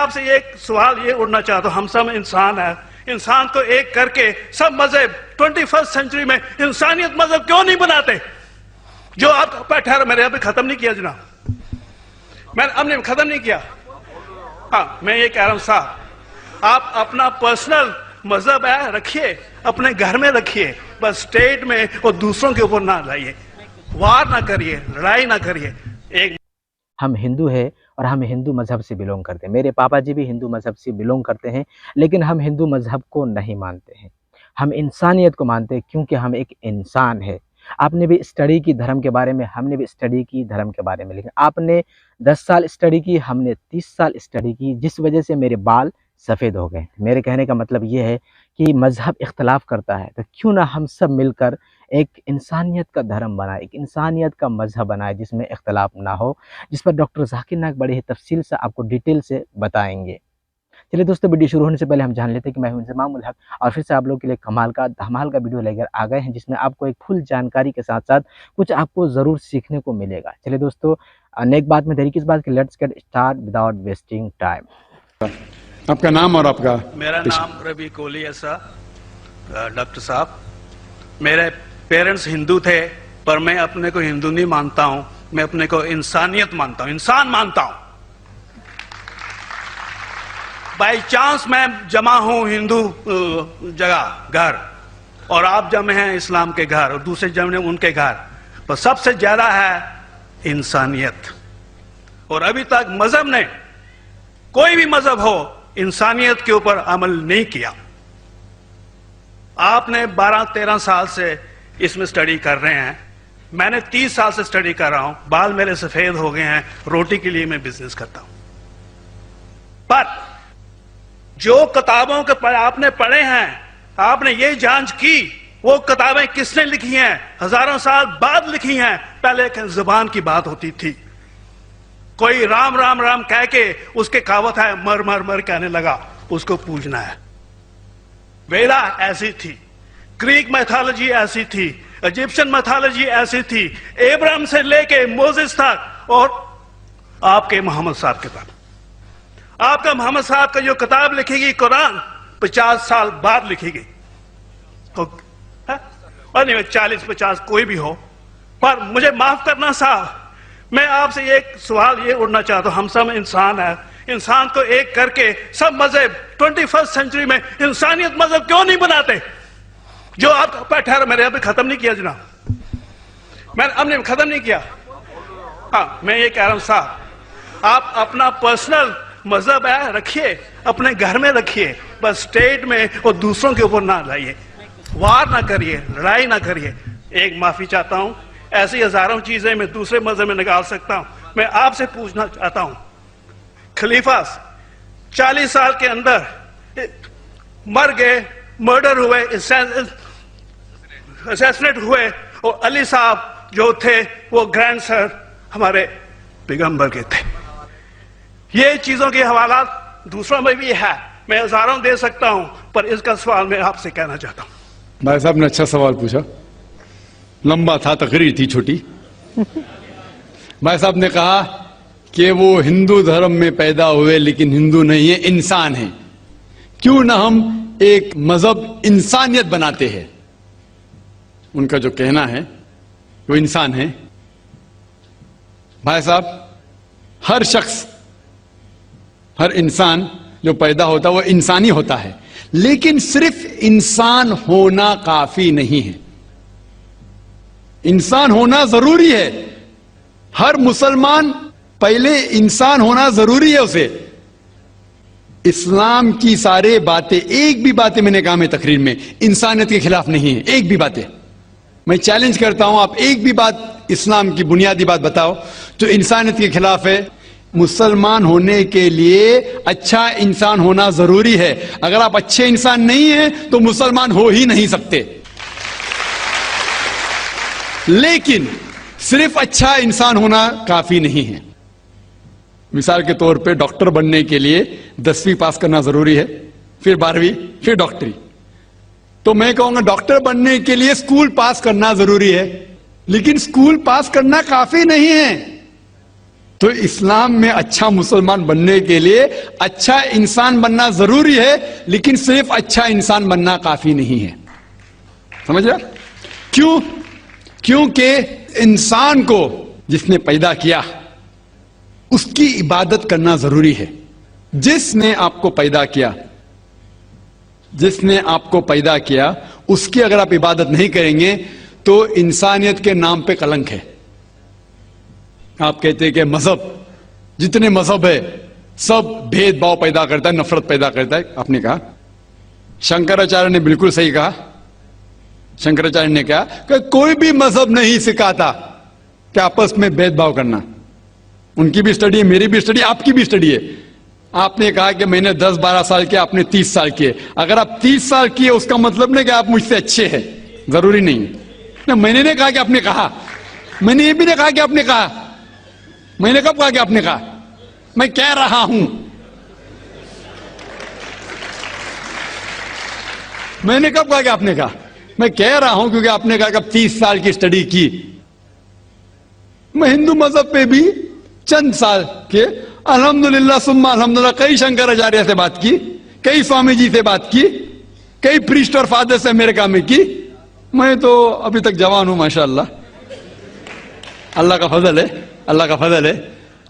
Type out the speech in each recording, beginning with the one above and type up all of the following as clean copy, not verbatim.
آپ سے ایک سوال یہ اٹھنا چاہتا ہوں، ہم سب انسان ہیں، انسان کو ایک کر کے سب مذہب 21 سینچری میں انسانیت مذہب کیوں نہیں بناتے؟ جو آپ ٹھہرا، میں نے ابھی ختم نہیں کیا جناب، میں اب نے ختم نہیں کیا. ہاں میں یہ کہہ رہا ہوں صاحب، آپ اپنا پرسنل مذہب ہے رکھیے، اپنے گھر میں رکھیے، بس اسٹیٹ میں اور دوسروں کے اوپر نہ لائیے، وار نہ کریے، لڑائی نہ کریے. ہم ہندو ہیں اور ہم ہندو مذہب سے بلونگ کرتے ہیں. میرے پاپا جی بھی ہندو مذہب سے بلونگ کرتے ہیں، لیکن ہم ہندو مذہب کو نہیں مانتے ہیں. ہم انسانیت کو مانتے ہیں کیونکہ ہم ایک انسان ہے. آپ نے بھی اسٹڈی کی دھرم کے بارے میں، ہم نے بھی اسٹڈی کی دھرم کے بارے میں، لیکن آپ نے 10 سال اسٹڈی کی، ہم نے 30 سال اسٹڈی کی، جس وجہ سے میرے بال سفید ہو گئے. میرے کہنے کا مطلب یہ ہے کہ مذہب اختلاف کرتا ہے، تو کیوں نہ ہم سب مل کر ایک انسانیت کا دھرم بنائے، ایک انسانیت کا مذہب بنائے جس میں اختلاف نہ ہو، جس پر ڈاکٹر ذاکر نائک بڑے ہی تفصیل سے آپ کو ڈیٹیل سے بتائیں گے. چلیے دوستو، ویڈیو شروع ہونے سے پہلے ہم جان لیتے ہیں کہ میں ہوں انضمام الحق، اور پھر سے آپ لوگ کے لیے کمال کا دھمال کا ویڈیو لے کر آ گئے ہیں، جس میں آپ کو ایک فل جانکاری کے ساتھ ساتھ کچھ آپ کو ضرور سیکھنے کو ملے گا. چلیے دوستو، نیک بات میں دیری کس بات کی، let's get start without wasting time. آپ کا نام اور آپ کا؟ میرا نام ربی کولی ایسا. ڈاکٹر صاحب، میرے پیرنٹس ہندو تھے، پر میں اپنے کو ہندو نہیں مانتا ہوں، میں اپنے کو انسانیت مانتا ہوں، انسان مانتا ہوں. بائی چانس میں جمع ہوں ہندو جگہ گھر، اور آپ جمع ہیں اسلام کے گھر، اور دوسرے جمع ان کے گھر، پر سب سے زیادہ ہے انسانیت. اور ابھی تک مذہب نے، کوئی بھی مذہب ہو، انسانیت کے اوپر عمل نہیں کیا. آپ نے 12-13 سال سے اس میں سٹڈی کر رہے ہیں، میں نے 30 سال سے سٹڈی کر رہا ہوں، بال میرے سفید ہو گئے ہیں، روٹی کے لیے میں بزنس کرتا ہوں. پر جو کتابوں کے آپ نے پڑھے ہیں، آپ نے یہ جانچ کی وہ کتابیں کس نے لکھی ہیں؟ ہزاروں سال بعد لکھی ہیں. پہلے ایک زبان کی بات ہوتی تھی، کوئی رام رام رام کہہ کے اس کے کہاوت ہے مر مر مر کہنے لگا، اس کو پوجنا ہے. ویدا ایسی تھی، گریک میتھالوجی ایسی تھی، ایجپشن میتھالوجی ایسی تھی، ابراہیم سے لے کے موزس تک، اور آپ کے محمد صاحب کے تک. آپ کا محمد صاحب کا جو کتاب لکھی گئی قرآن 50 سال بعد لکھی گئی، اور نہیں 40-50 کوئی بھی ہو. پر مجھے معاف کرنا صاحب، میں آپ سے ایک سوال یہ اٹھنا چاہتا ہوں، ہم سب انسان ہیں، انسان کو ایک کر کے سب مذہب 21 سینچری میں انسانیت مذہب کیوں نہیں بناتے؟ جو آپ ٹھہرا، میں نے ابھی ختم نہیں کیا جناب، میں اب نے ختم نہیں کیا. ہاں میں یہ کہہ رہا ہوں صاحب، آپ اپنا پرسنل مذہب ہے رکھیے، اپنے گھر میں رکھیے، بس اسٹیٹ میں اور دوسروں کے اوپر نہ لائیے، وار نہ کریے، لڑائی نہ کریے. ایک معافی چاہتا ہوں، ایسی ہزاروں چیزیں میں دوسرے مذہب میں نکال سکتا ہوں. میں آپ سے پوچھنا چاہتا ہوں، خلیفہ 40 سال کے اندر مر گئے، مرڈر ہوئے، اسیسنیٹ ہوئے، اور علی صاحب جو تھے وہ گرینڈ سر ہمارے پیغمبر کے تھے. یہ چیزوں کے حوالات دوسروں میں بھی ہے، میں ہزاروں دے سکتا ہوں، پر اس کا سوال میں آپ سے کہنا چاہتا ہوں. بھائی صاحب نے اچھا سوال پوچھا، لمبا تھا، تقریر تھی چھوٹی. بھائی صاحب نے کہا کہ وہ ہندو دھرم میں پیدا ہوئے لیکن ہندو نہیں ہیں، انسان ہیں. کیوں نہ ہم ایک مذہب انسانیت بناتے ہیں؟ ان کا جو کہنا ہے وہ انسان ہے. بھائی صاحب، ہر شخص، ہر انسان جو پیدا ہوتا ہے وہ انسانی ہوتا ہے، لیکن صرف انسان ہونا کافی نہیں ہے. انسان ہونا ضروری ہے. ہر مسلمان پہلے انسان ہونا ضروری ہے اسے. اسلام کی سارے باتیں، ایک بھی باتیں میں نے کہا میں تقریر میں انسانیت کے خلاف نہیں ہے. ایک بھی باتیں میں چیلنج کرتا ہوں، آپ ایک بھی بات اسلام کی بنیادی بات بتاؤ جو انسانیت کے خلاف ہے. مسلمان ہونے کے لیے اچھا انسان ہونا ضروری ہے. اگر آپ اچھے انسان نہیں ہیں تو مسلمان ہو ہی نہیں سکتے. لیکن صرف اچھا انسان ہونا کافی نہیں ہے. مثال کے طور پہ ڈاکٹر بننے کے لیے 10ویں پاس کرنا ضروری ہے، پھر 12ویں، پھر ڈاکٹری. تو میں کہوں گا ڈاکٹر بننے کے لیے اسکول پاس کرنا ضروری ہے، لیکن اسکول پاس کرنا کافی نہیں ہے. تو اسلام میں اچھا مسلمان بننے کے لیے اچھا انسان بننا ضروری ہے، لیکن صرف اچھا انسان بننا کافی نہیں ہے. سمجھ رہا؟ کیوں؟ کیونکہ انسان کو جس نے پیدا کیا اس کی عبادت کرنا ضروری ہے. جس نے آپ کو پیدا کیا، جس نے آپ کو پیدا کیا، اس کی اگر آپ عبادت نہیں کریں گے تو انسانیت کے نام پہ کلنک ہے. آپ کہتے ہیں کہ مذہب، جتنے مذہب ہے سب بھید بھاؤ پیدا کرتا ہے، نفرت پیدا کرتا ہے. آپ نے کہا، شنکراچاریہ نے بالکل صحیح کہا. شنکراچاریہ نے کہا کہ کوئی بھی مذہب نہیں سکھاتا کہ آپس میں بھید بھاؤ کرنا. ان کی بھی اسٹڈی ہے، میری بھی اسٹڈی، آپ کی بھی اسٹڈی ہے. آپ نے کہا کہ میں نے 10-12 سال کیا، آپ نے 30 سال کیے. اگر آپ 30 سال کیے اس کا مطلب نہیں کہ آپ مجھ سے اچھے ہیں، ضروری نہیں. میں نے نہیں کہا کہ آپ نے کہا، میں نے یہ بھی نہیں کہا کہ آپ نے کہا. میں نے کب کہا کہ آپ نے کہا؟ میں کہہ رہا ہوں. میں نے کب کہا کہ آپ نے کہا؟ میں کہہ رہا ہوں کیونکہ آپ نے کہا کہ اب 30 سال کی اسٹڈی کی. میں ہندو مذہب پہ بھی چند سال کے الحمدللہ ثم الحمدللہ کئی شنکراچاریہ سے بات کی، کئی سوامی جی سے بات کی، کئی پریسٹ اور فادر سے امریکہ میں کی. میں تو ابھی تک جوان ہوں ماشاءاللہ. اللہ کا فضل ہے، اللہ کا فضل ہے.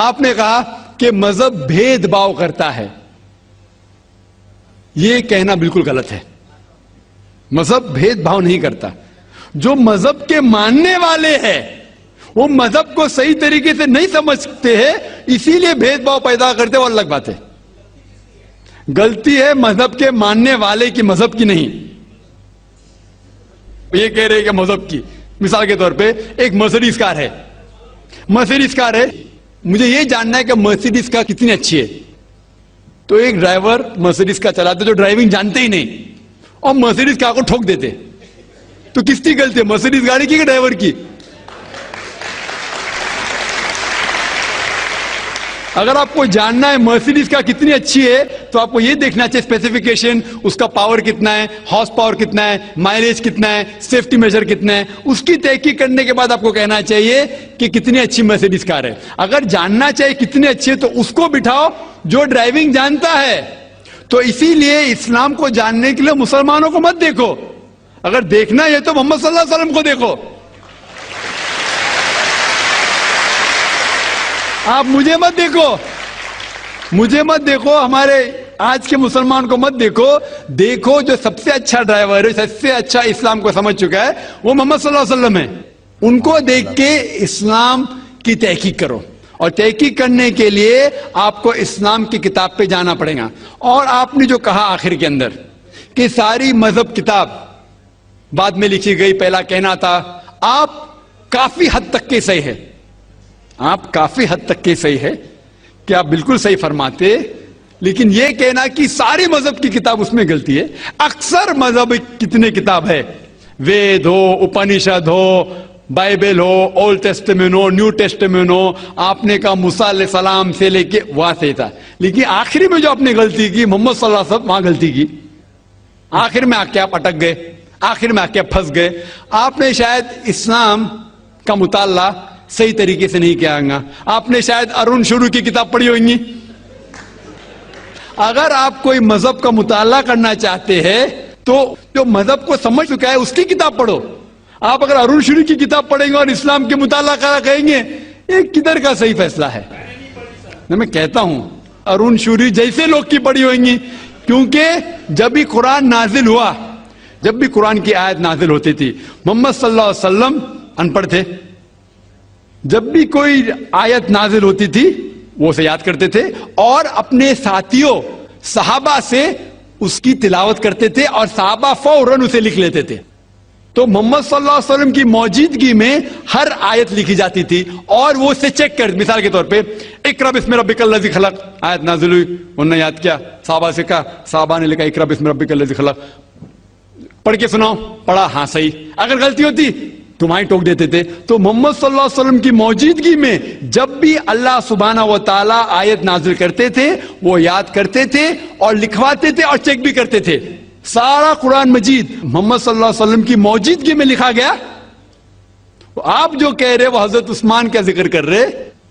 آپ نے کہا کہ مذہب بھید بھاؤ کرتا ہے. یہ کہنا بالکل غلط ہے. مذہب بھید بھاؤ نہیں کرتا. جو مذہب کے ماننے والے ہیں وہ مذہب کو صحیح طریقے سے نہیں سمجھتے ہیں، اسی لیے بھید بھاؤ پیدا کرتے، وہ الگ بات ہے. غلطی ہے مذہب کے ماننے والے کی، مذہب کی نہیں. یہ کہہ رہے کہ مذہب کی، مثال کے طور پہ ایک مرسیڈیز کار ہے. مرسیڈیز کار ہے، مجھے یہ جاننا ہے کہ مرسیڈیز کار کتنی اچھی ہے. تو ایک ڈرائیور مرسیڈیز کا چلاتے جو ڈرائیونگ جانتے ہی نہیں اور مرسیڈیز کار کو ٹھوک دیتے، تو کس کی غلطی ہے، مرسیڈیز گاڑی کی کہ ڈرائیور کی؟ اگر آپ کو جاننا ہے مرسیڈیز کا کتنی اچھی ہے تو آپ کو یہ دیکھنا چاہیے اسپیسیفیکیشن، اس کا پاور کتنا ہے، ہارس پاور کتنا ہے، مائلیج کتنا ہے، سیفٹی میجر کتنا ہے. اس کی تحقیق کرنے کے بعد آپ کو کہنا چاہیے کہ کتنی اچھی مرسیڈیز کار ہے. اگر جاننا چاہیے کتنی اچھی ہے تو اس کو بٹھاؤ جو ڈرائیونگ جانتا ہے. تو اسی لیے اسلام کو جاننے کے لیے مسلمانوں کو مت دیکھو، اگر دیکھنا ہے تو محمد صلی اللہ علیہ وسلم کو دیکھو. آپ مجھے مت دیکھو، مجھے مت دیکھو، ہمارے آج کے مسلمان کو مت دیکھو. دیکھو جو سب سے اچھا ڈرائیور ہے، سب سے اچھا اسلام کو سمجھ چکا ہے، وہ محمد صلی اللہ علیہ وسلم ہے. ان کو دیکھ کے اسلام کی تحقیق کرو. اور تحقیق کرنے کے لیے آپ کو اسلام کی کتاب پہ جانا پڑے گا. اور آپ نے جو کہا آخر کے اندر کہ ساری مذہب کتاب بعد میں لکھی گئی، پہلا کہنا تھا، آپ کافی حد تک کے صحیح ہے. آپ کافی حد تک کے صحیح ہے کہ آپ بالکل صحیح فرماتے، لیکن یہ کہنا کہ ساری مذہب کی کتاب اس میں غلطی ہے. اکثر مذہب کتنے کتاب ہے، وید ہو، اپنشد ہو، بائبل ہو، اولڈ ٹیسٹمنٹ ہو، نیو ٹیسٹمنٹ ہو. آپ نے کہا موسیٰ علیہ السلام سے لے کے وہاں سے تھا، لیکن آخری میں جو آپ نے غلطی کی محمد صلی اللہ علیہ وسلم، وہاں غلطی کی. آخر میں آ کے آپ اٹک گئے، آخر میں آ کے آپ پھنس گئے. آپ نے شاید اسلام کا مطالعہ صحیح طریقے سے نہیں کیا گا. آپ نے شاید ارون شروع کی کتاب پڑھی ہوئیں گی. اگر آپ کوئی مذہب کا مطالعہ کرنا چاہتے ہیں تو جو مذہب کو سمجھ چکا ہے اس کی کتاب پڑھو. آپ اگر ارون شروع کی کتاب پڑھیں گے اور اسلام کے مطالعہ کرا کہیں گے، یہ کدھر کا صحیح فیصلہ ہے؟ میں کہتا ہوں ارون شوری جیسے لوگ کی پڑھی ہوئیں گی، کیونکہ جب بھی قرآن نازل ہوا، جب بھی قرآن کی آیت نازل ہوتی تھی، محمد صلی اللہ علیہ وسلم ان پڑھ تھے. جب بھی کوئی آیت نازل ہوتی تھی وہ اسے یاد کرتے تھے اور اپنے ساتھیوں صحابہ سے اس کی تلاوت کرتے تھے اور صحابہ فوراً اسے لکھ لیتے تھے. تو محمد صلی اللہ علیہ وسلم کی موجودگی میں ہر آیت لکھی جاتی تھی اور وہ اسے چیک کر، مثال کے طور پہ اقرا بسم ربک الذی خلق آیت نازل ہوئی، انہوں نے یاد کیا، صحابہ سے کہا، صحابہ نے لکھا اقرا بسم ربک الذی خلق، پڑھ کے سناؤ، پڑھا، ہاں صحیح. اگر غلطی ہوتی تمہاری ٹوک دیتے تھے. تو محمد صلی اللہ علیہ وسلم کی موجودگی میں جب بھی اللہ سبحانہ و تعالی آیت نازل کرتے تھے وہ یاد کرتے تھے اور لکھواتے تھے اور چیک بھی کرتے تھے. سارا قرآن مجید محمد صلی اللہ علیہ وسلم کی موجودگی میں لکھا گیا. آپ جو کہہ رہے وہ حضرت عثمان کا ذکر کر رہے،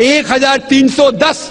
1310।